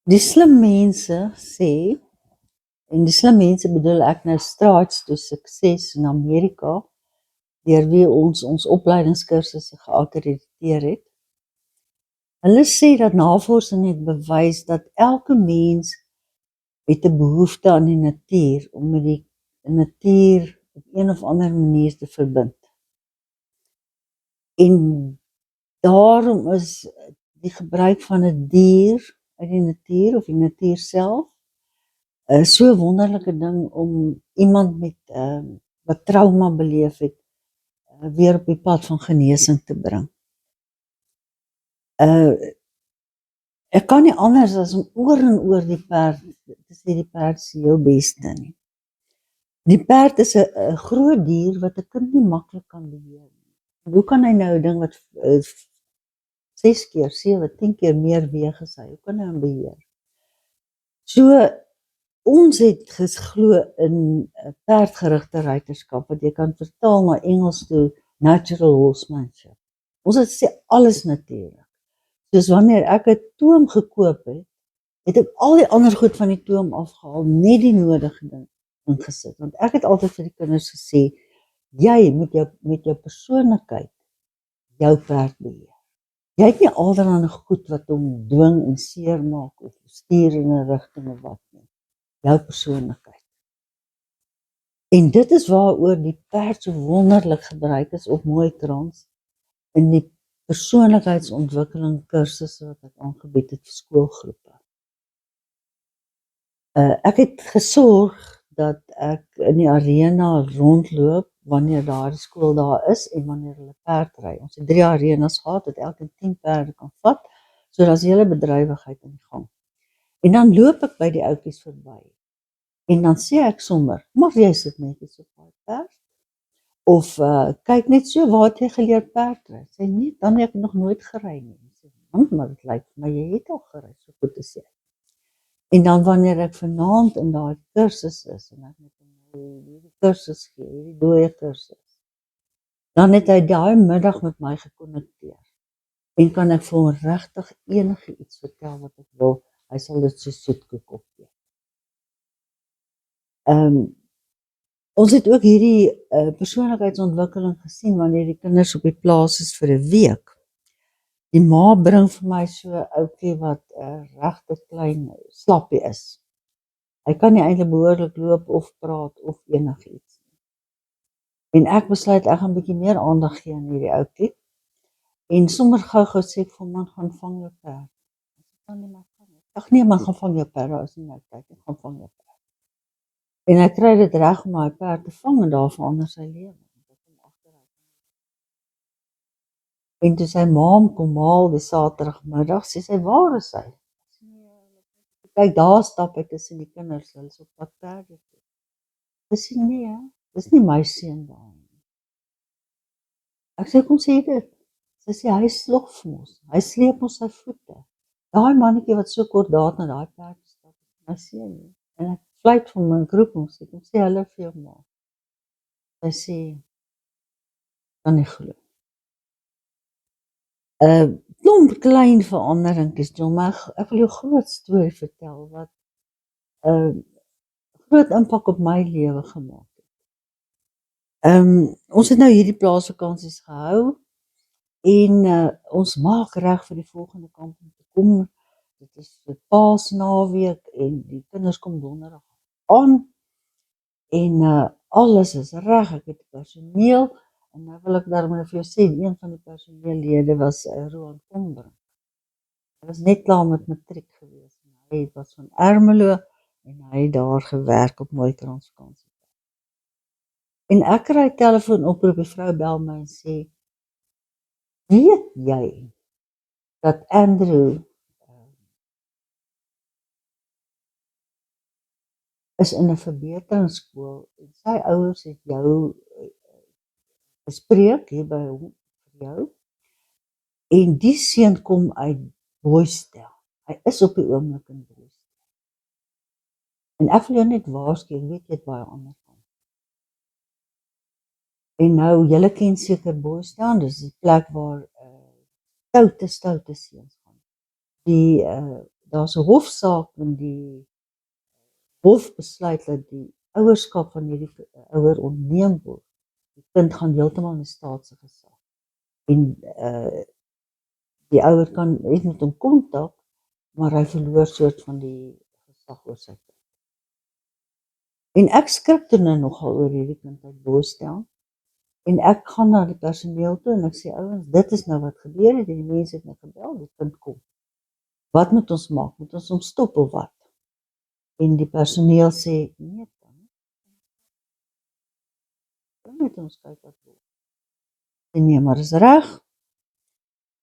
Die slim mense sê, en die slim mense bedoel ek nou Strides to Success in Amerika, deur wie ons opleidingskursusse geakkrediteer het. Hulle sê dat navorsing het bewys dat elke mens het 'n behoefte aan die natuur, om met die natuur op een of ander manier te verbind. En daarom is die gebruik van 'n dier uit die natuur of die natuur self so 'n wonderlike ding om iemand met wat trauma beleef het, weer op die pad van genesing te bring. Ek kan nie anders as om oor en oor die perd te sê die perd is jou beste nie. Die perd is 'n groot dier wat 'n kind nie maklik kan beheer nie. Hoe kan hy nou 'n ding wat 6 keer, 7, 10 keer meer weeg as hy, hoe kan hy hom beheer? So, ons het geglo in perdgerigte ruiterskap, wat jy kan vertaal na Engels toe natural horsemanship. Ons het gesê alles natuurlik. Soos wanneer ek 'n toom gekoop het, het ek al die ander goed van die toom afgehaal, net die nodige ding ingesit. Want ek het altyd vir die kinders gesê, jy moet met jou persoonlikheid jou perd beheer. Jy het nie allerhande goed wat hom dwing en seermaak of stuur in 'n rigting of wat nie. Jou persoonlikheid. En dit is waaroor die perd so wonderlik gebruik is op Mooikrans in die persoonlikheidsontwikkeling kursusse wat ek aangebied het vir skoolgroepe. Ek het gesorg dat ek in die arena rondloop wanneer daar die skool daar is en wanneer hulle perdry. Ons het 3 arenas gehad, dat elke 10 perde kan vat, so daar's hele bedrywigheid in die gang. En dan loop ek by die ouetjies verby. En dan sê ek sommer, maar jy sit netjies op daai perd. Of kyk net so, waar het jy geleer perdry? Sê nee, dan het ek nog nooit gery nie. Sê, maar dit lyk vir my jy het al gery, so goed te sê. En dan wanneer ek vanaand in daai kursus is en ek met hierdie kursus gee, hierdie dooie kursus, dan het hy daai middag met my gekonnekteer. En kan ek vir hom regtig enige iets vertel wat ek wil, hy sal dit so soetkoek opneem. Ons het ook hierdie persoonlikheidsontwikkeling gesien wanneer die kinders op die plaas is vir 'n week. Die ma bring vir my so 'n ouetjie wat regte klein slappie is. Hy kan nie eintlik behoorlik loop of praat of enigiets nie. En ek besluit ek gaan 'n bietjie meer aandag gee aan hierdie ouetjie. En sommer gou-gou sê ek vir hom, man, gaan vang jou perd. Ek kan nie maar vang nie. Ag nee man, gaan vang jou perd, daar is nie nou tyd, ek gaan vang jou perd. En hy kry dit reg om daai perd te vang en daar verander sy lewe. En toe sy ma hom kom haal die Saterdagmiddag, sê sy, waar is hy? Kyk, daar stap hy tussen die kinders, hulle is op pad perde toe. Dis nee, dis nie my seun daar nie. Ek sê, kom sê dit. Sy sê, hy slof mos, hy sleep ons sy voete. Daai mannetjie wat so kort daad na daai perd stap, my seun nie. En ek fluit van my groep om sê, kom sê hulle vir jou ma. Sy sê, kan nie glo. Klomp klein veranderingkies, John, maar ek wil jou groot storie vertel wat groot impak op my lewe gemaak het. Ons het nou hierdie plaasvakansies gehou en ons maak reg vir die volgende kamp om te kom. Dit is vir Paasnaweek en die kinders kom donderdag aan en alles is reg. Ek het personeel en nou wil ek daarmee vir jou sê, een van die personeellede was Roan Kombrink. Hy was net klaar met matriek gewees. Hy was van Ermelo en hy het daar gewerk op Mooikrans vakansie. En ek kry 'n telefoonoproep, die vrou bel my en sê, weet jy dat Andrew is in 'n verbeteringsskool en sy ouers het jou bespreek hier by hom vir jou en die seun kom uit Boystel. Hy is op die oomblik in Boystel. En ek wil jou net waarsku, ek weet jy het baie ander van. En nou, julle ken seker Boystel, dis die plek waar stoute seuns gaan. Die daar's 'n hofsaak en die hof besluit dat die ouerskap van hierdie ouer ontneem word. Die kind gaan heeltemal in die staat se gesag. En die ouer kan net met hom kontak, maar hy verloor soort van die gesag oor sy kind. En ek skrik toe nou nogal oor hierdie kind uit Boston. En ek gaan na die personeel toe en ek sê ouens, dit is nou wat gebeur het en die mense het my gebel, die kind kom. Wat moet ons maak? Moet ons hom stop of wat? En die personeel sê nee, dan moet ons kyk wat doen. En nee, maar is reg.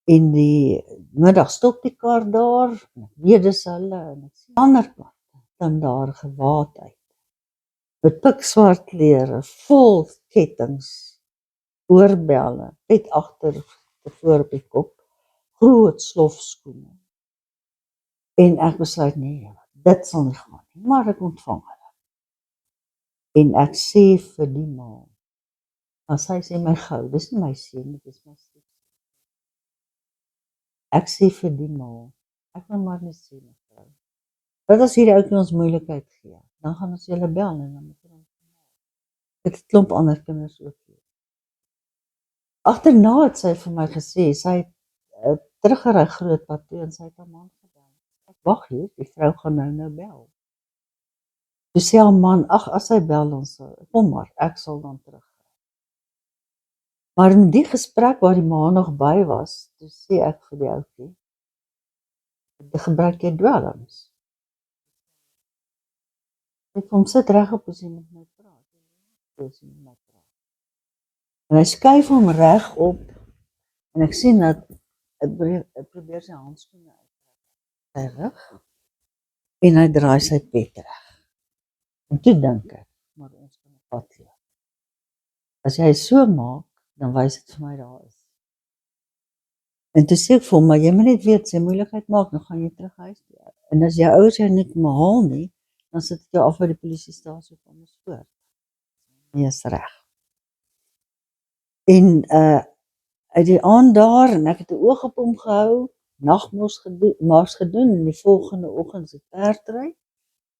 En die middag stop die kar daar, en ek weet dis hulle en ek sien aan die ander kant dan daar gewaad uit. Met pikswart klere, vol kettings, oorbelle, net agter voor op die kop, groot slofskoene. En ek besluit nee, dit sal nie gaan nie, maar ek ontvang hulle. En ek sê vir die ma, as hy sê my gou, dis nie my seun, dit is my seun. Ek sê vir die ma, ek wil maar net sê mevrou, wat as hierdie ouetjie ons moeilikheid gee, dan gaan ons julle bel en dan moet ons dit 'n klomp ander kinders ook hier. Agterna het sy vir my gesê, sy het teruggery Grootpad toe en sy het haar man gebel. Ek wag hier, die vrou gaan nou bel. Toe sê haar man, ag as sy bel dan sal, kom maar, ek sal dan terug. Maar in die gesprek waar die ma nog by was, toe sê ek vir die ouetjie, gebruik jy dwelms? Ek kom sit reg op as jy met my praat. En hy skuif hom reg op en ek sien dat hy probeer sy handskoene uit sy rug en hy draai sy pet reg. En toe dink ek, maar ons kan 'n pad loop. As jy so maak, dan wys dit vir my daar is. En toe sê ek vir hom, maar jy moet net weet, sy moeilikheid maak, dan gaan jy terug huis toe. En as jou ouers jou nie kom haal nie, dan sit ek jou af by die polisiestasie van ons voor. Nee, is reg. En uit die aand daar, en ek het 'n oog op hom gehou, nagmars gedoen, en die volgende oggend se perdry,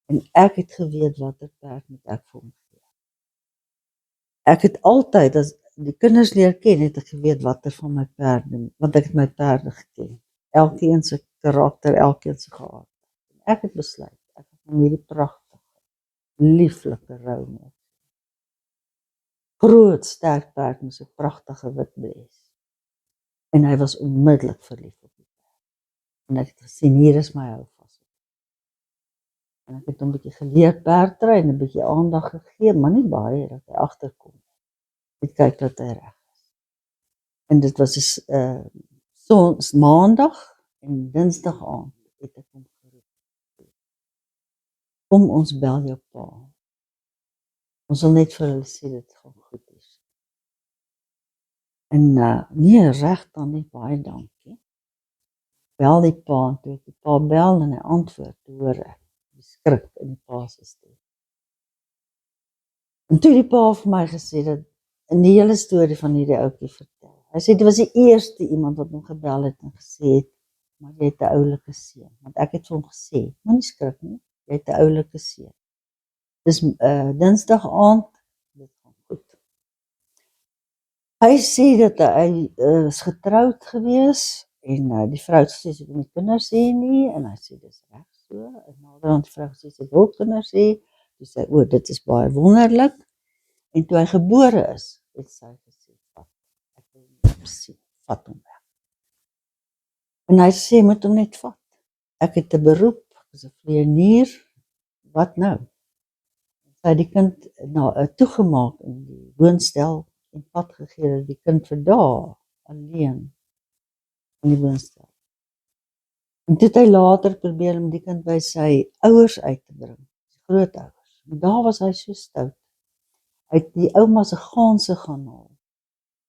en ek het geweet watter perd moet ek vir hom gee. Ek het altyd, as die kinders leer ken, het ek geweet watter van my perde, want ek het my perde geken. Elkeen se karakter, elkeen se gehad. Ek het besluit, ek het hom hierdie pragtige, lieflike rou met. Groot, sterk perd met so pragtige wit bres. En hy was onmiddellik verlief op die perd. En ek het gesien, hier is my houvas. En ek het hom 'n bietjie geleer perdry en 'n bietjie aandag gegee, maar nie baie dat hy agterkom. Net kyk dat hy reg is. En dit was maandag en dinsdag aand het ek hom geroep. Kom ons bel jou pa. Ons wil net vir hulle sê dit gaan goed is. En nee, reg dan nie, baie dankie. Bel die pa, en toe ek die pa bel en hy antwoord, hoor ek die skrik in die pa se stem. En toe die pa vir my gesê dat in die hele storie van hierdie ouetjie vertel. Hy sê dit was die eerste iemand wat hom gebel het en gesê het, maar jy het 'n oulike seun. Want ek het vir hom gesê, moenie skrik nie, jy het 'n oulike seun. Dis dinsdag aand, dit gaan goed. Hy sê dat hy is getroud gewees en die vrou het gesê sy wil nie kinders hê nie en hy sê dis reg so. En naderhand die vrou gesê sy wil kinders hê. Toe sê o, dit is baie wonderlik. En toe hy gebore is, het sy gesê, ek wil hom sien, vat hom weg. En hy sê, moet hom net vat. Ek het 'n beroep, ek is 'n vleienier, wat nou? Sy het die kind toegemaak in die woonstel en pad gegee dat die kind vir dae alleen in die woonstel. En toe het hy later probeer om die kind by sy ouers uit te bring, sy grootouers. Maar daar was hy so stout. Hy het die ouma se ganse gaan haal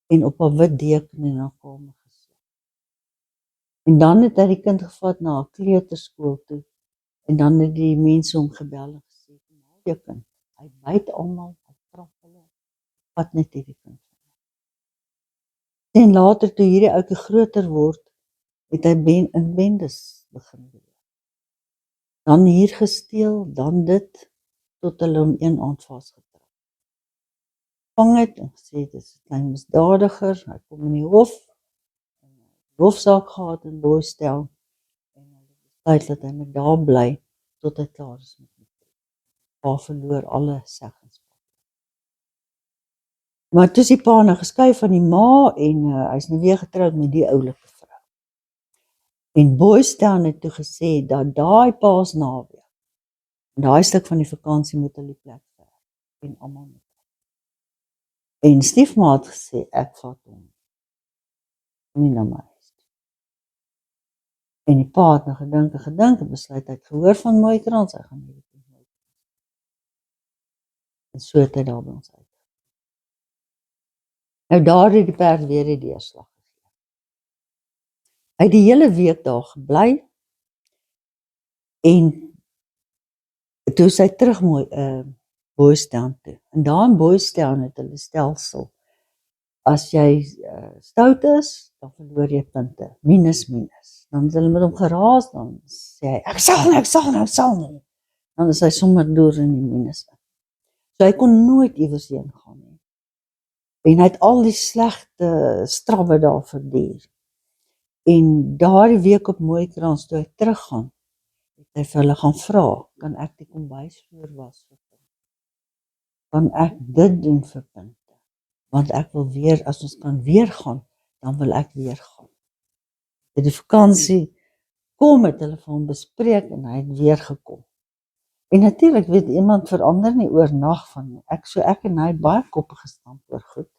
en op 'n wit deken in haar kamer gesit. En dan het hy die kind gevat na 'n kleuterskool toe en dan het die mense hom gebel en gesê, kom haal jou kind. Hy byt almal, hy trap hulle, vat net hierdie kind. En later toe hierdie ouetjie groter word, het hy in bendes begin doen. dan hier gesteel, dan dit, tot hulle hom een aand vasgetrap. Vang het en gesê, dit is 'n klein misdadiger, hy kom in die hof, hofsaak gehad in Boystel, en hulle besluit dat hy moet daar bly, tot hy klaar is met die pa verloor alle seggenskap. Maar toe is die pa nou geskei van die ma, en hy is nou weer getroud met die oulike vrou. En Boystel het toe gesê, dat daai pa's naweek, daai stuk van die vakansie moet hulle die plek werk, en almal moet. En stiefma het gesê, ek vat hom nie na my huis toe. En die pa het nou gedink, en besluit, hy het gehoor van Mooikrans, hy gaan hierdie kind nooit. En so het hy daar by ons uit. Nou daar het die perd weer die deurslag gegee. Hy het die hele week daar gebly, en toe is hy terug Boystel toe. En daar in Boystel het hulle stelsel, as jy stout is, dan verloor jy punte, minus. Dan is hulle met hom geraas, dan sê hy, ek sal nie. Dan is hy sommer deur in die minus. So hy kon nooit iewers heen gaan nie. En hy het al die slegte strawwe daar verduur. En daardie week op Mooikrans, toe hy teruggaan, het hy vir hulle gaan vra, kan ek die kombuisvloer was vir punte? Kan ek dit doen vir punte? Want ek wil weer, as ons kan weer gaan, dan wil ek weer gaan. Die vakansie kom, het hulle vir hom bespreek, en hy het weer gekom. En natuurlik weet iemand verander nie oornag van, ek en hy het baie koppe gestamp oor goed.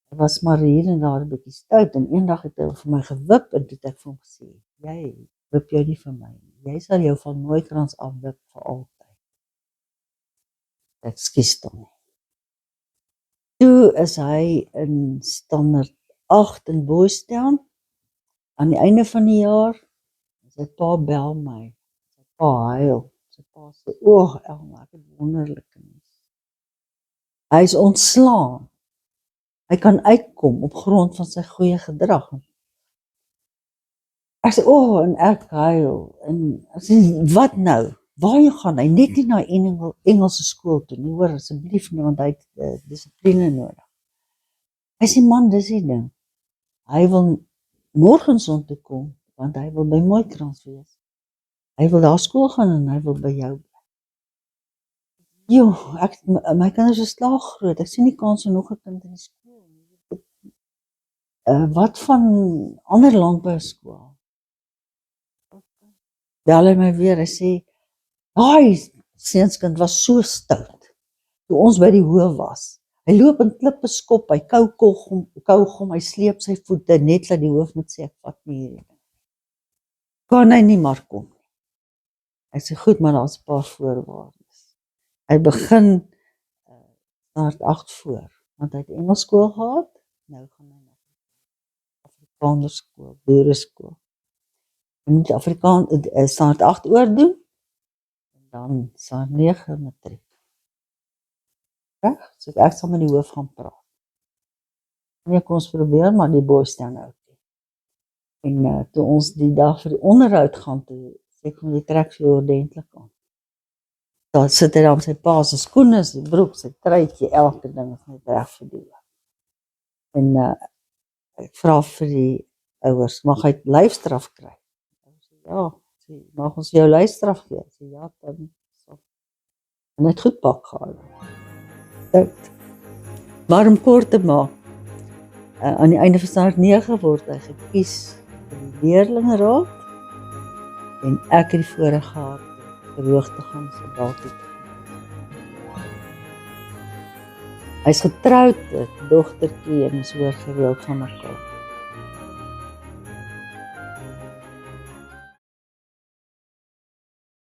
Hy was maar hier en daar 'n bietjie stout, en eendag het hy vir my gewip, en toe het ek vir hom gesê, jy wip jou nie vir my nie, jy sal jou van Mooikrans afwip vir altyd. Ekskuus dan nie. Toe is hy in standaard 8 in Boystel, aan die einde van die jaar, sy pa bel my, sy pa huil, sy pa sê, Elma, ek het wonderlike nuus. Hy is ontslaan, hy kan uitkom op grond van sy goeie gedrag. Ek sê, en ek huil, en ek sê, wat nou? Waar gaan hy? Net nie na Engelse skool toe nie, hoor, asseblief nie, want hy het dissipline nodig. Hy sê, man, dis die ding. Hy wil morgensond toe kom, want hy wil by Mooikrans wees. Hy wil daar skool gaan, en hy wil by jou bly. My kinders is klaar groot, ek sien nie kans om nog 'n kind in die skool nie. Wat van ander landbouskool? Bel hy my weer, hy sê, seunskind was so stout, toe ons by die hoë was. Hy loop in klippe skop, hy kou gom, hy sleep sy voete, net dat die hoof moet sê, ek vat nie hierdie ding. Kan hy nie maar kom nie. Hy sê, goed, maar daar's 'n paar voorwaardes. Hy begin standaard 8 voor, want hy het Engelsskool gehad, nou gaan hy na Afrikanerskool, boereskool. Hy moet standaard 8 oordoen, en dan standaard 9 matriek. Reg? So ek sal met die hoof gaan praat. Nee, kom ons probeer, maar die Boystel nou. En toe ons die dag vir die onderhoud gaan, toe sê ek van die trek vir ordentlik aan. Daar sit hy dan met sy pa se skoene, sy broek, sy truitjie, elke ding is net reg vir die hoof. En ek vra vir die ouers, mag hy lyfstraf kry? Ek sê, ja, mag ons jou lyfstraf gee? Ek sê, ja, dan so. En hy het goed pak gehad. Maar om kort te maak, aan die einde van standaard 9 word hy gekies vir die leerlingraad, en ek het die voorreg gehad verhoog te gaan, soldaat toe te gaan. Hy is getroud, 'n dogtertjie, en is hoor gereeld van mekaar.